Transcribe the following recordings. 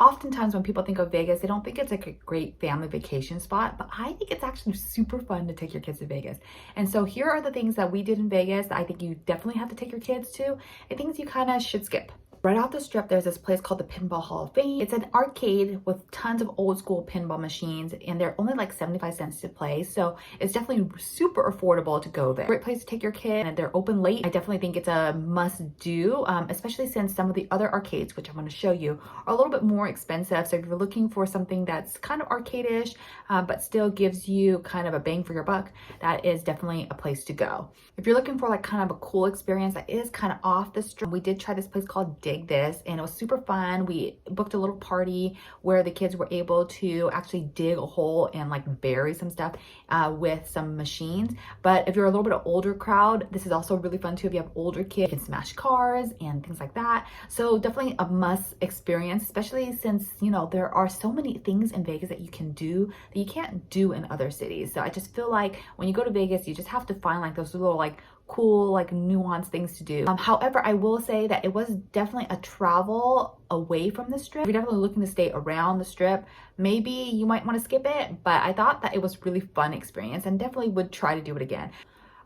Oftentimes when people think of Vegas, they don't think it's like a great family vacation spot, but I think it's actually super fun to take your kids to Vegas. And so here are the things that we did in Vegas that I think you definitely have to take your kids to, and things you kind of should skip. Right off the strip, there's this place called the Pinball Hall of Fame. It's an arcade with tons of old school pinball machines, and they're only like 75 cents to play. So it's definitely super affordable to go there. Great place to take your kid, and they're open late. I definitely think it's a must do, especially since some of the other arcades, which I'm going to show you, are a little bit more expensive. So if you're looking for something that's kind of arcade-ish, but still gives you kind of a bang for your buck, that is definitely a place to go. If you're looking for like kind of a cool experience that is kind of off the strip, we did try this place called Dig This, and it was super fun. We booked a little party where the kids were able to actually dig a hole and like bury some stuff with some machines. But if you're a little bit of older crowd, this is also really fun too. If you have older kids, you can smash cars and things like that. So definitely a must experience, especially since, you know, there are so many things in Vegas that you can do that you can't do in other cities. So I just feel like when you go to Vegas, you just have to find like those little like cool, like nuanced things to do. However, I will say that it was definitely a travel away from the strip. If you're definitely looking to stay around the strip, maybe you might want to skip it, but I thought that it was really fun experience and definitely would try to do it again.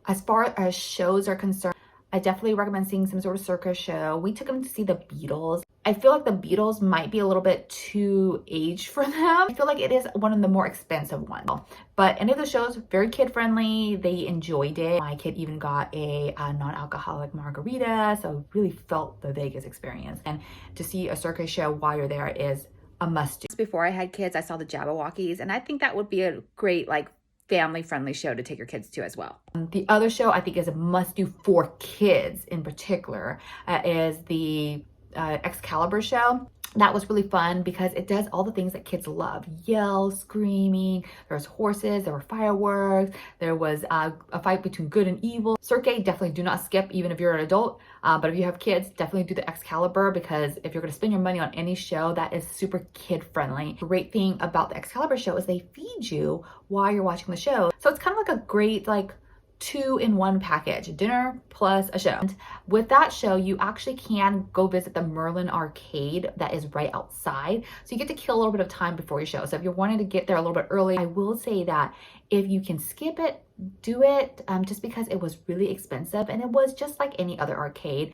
As far as shows are concerned, I definitely recommend seeing some sort of circus show. We took them to see the Beatles. I feel like the Beatles might be a little bit too aged for them. I feel like it is one of the more expensive ones. But any of the shows, very kid-friendly. They enjoyed it. My kid even got a non-alcoholic margarita, so really felt the Vegas experience. And to see a circus show while you're there is a must-do. Before I had kids, I saw the JABBAWOKEEZ, and I think that would be a great, like, family-friendly show to take your kids to as well. The other show I think is a must-do for kids in particular is the EXCALIBUR show. That was really fun because it does all the things that kids love. Yell, screaming, there's horses, there were fireworks, there was a fight between good and evil. Cirque, definitely do not skip even if you're an adult. But if you have kids, definitely do the EXCALIBUR, because if you're gonna spend your money on any show, that is super kid friendly. Great thing about the EXCALIBUR show is they feed you while you're watching the show. So it's kind of like a great like 2-in-1 package, dinner plus a show. And with that show, you actually can go visit the MERLIN arcade that is right outside. So you get to kill a little bit of time before your show. So if you're wanting to get there a little bit early, I will say that if you can skip it, do it, just because it was really expensive and it was just like any other arcade.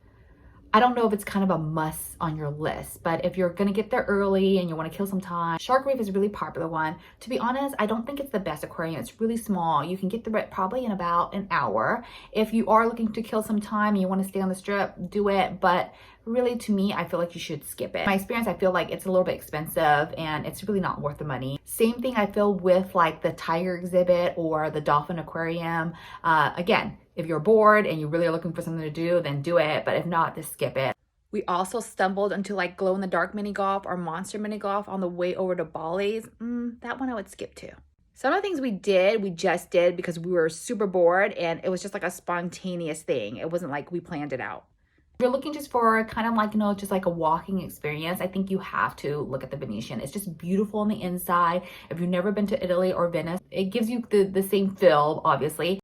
I don't know if it's kind of a must on your list, but if you're gonna get there early and you wanna kill some time, Shark Reef is a really popular one. To be honest, I don't think it's the best aquarium. It's really small. You can get through it probably in about an hour. If you are looking to kill some time and you wanna stay on the strip, do it. But really, to me, I feel like you should skip it. My experience, I feel like it's a little bit expensive and it's really not worth the money. Same thing I feel with like the tiger exhibit or the dolphin aquarium. Again, if you're bored and you really are looking for something to do, then do it. But if not, just skip it. We also stumbled into like glow in the dark mini golf or monster mini golf on the way over to Bally's. That one I would skip too. Some of the things we just did because we were super bored and it was just like a spontaneous thing. It wasn't like we planned it out. If you're looking just for kind of like, you know, just like a walking experience, I think you have to look at the Venetian. It's just beautiful on the inside. If you've never been to Italy or Venice, it gives you the same feel, obviously.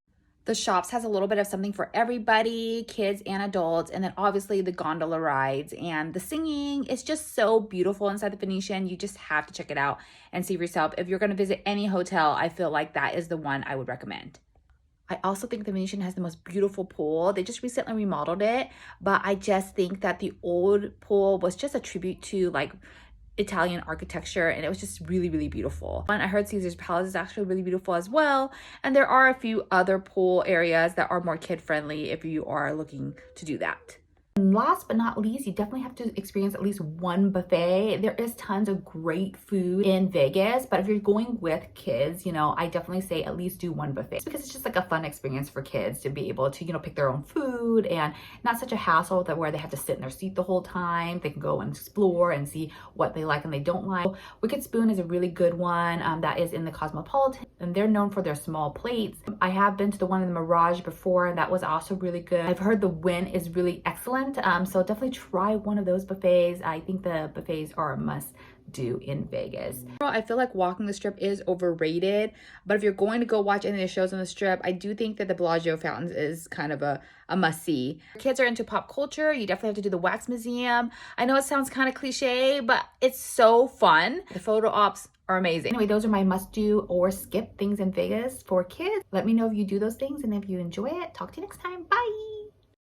The shops has a little bit of something for everybody, kids and adults, and then obviously the gondola rides and the singing. It's just so beautiful inside the Venetian. You just have to check it out and see for yourself. If you're going to visit any hotel, I feel like that is the one I would recommend. I also think the Venetian has the most beautiful pool. They just recently remodeled it, but I just think that the old pool was just a tribute to like Italian architecture, and it was just really, really beautiful. And I heard Caesar's Palace is actually really beautiful as well. And there are a few other pool areas that are more kid-friendly if you are looking to do that. And last but not least, you definitely have to experience at least one buffet. There is tons of great food in Vegas, but if you're going with kids, you know, I definitely say at least do one buffet because it's just like a fun experience for kids to be able to, you know, pick their own food and not such a hassle that where they have to sit in their seat the whole time. They can go and explore and see what they like and they don't like. Wicked Spoon is a really good one that is in the Cosmopolitan, and they're known for their small plates. I have been to the one in the Mirage before, and that was also really good. I've heard the Wynn is really excellent. restaurant. So definitely try one of those buffets. I think the buffets are a must do in Vegas. I feel like walking the strip is overrated, but if you're going to go watch any of the shows on the strip, I do think that the Bellagio fountains is kind of a must-see. Kids are into pop culture, you definitely have to do the wax museum. I know it sounds kind of cliche, but it's so fun. The photo ops are amazing. Anyway, those are my must-do or skip things in Vegas for kids. Let me know if you do those things and if you enjoy it. Talk to you next time. Bye!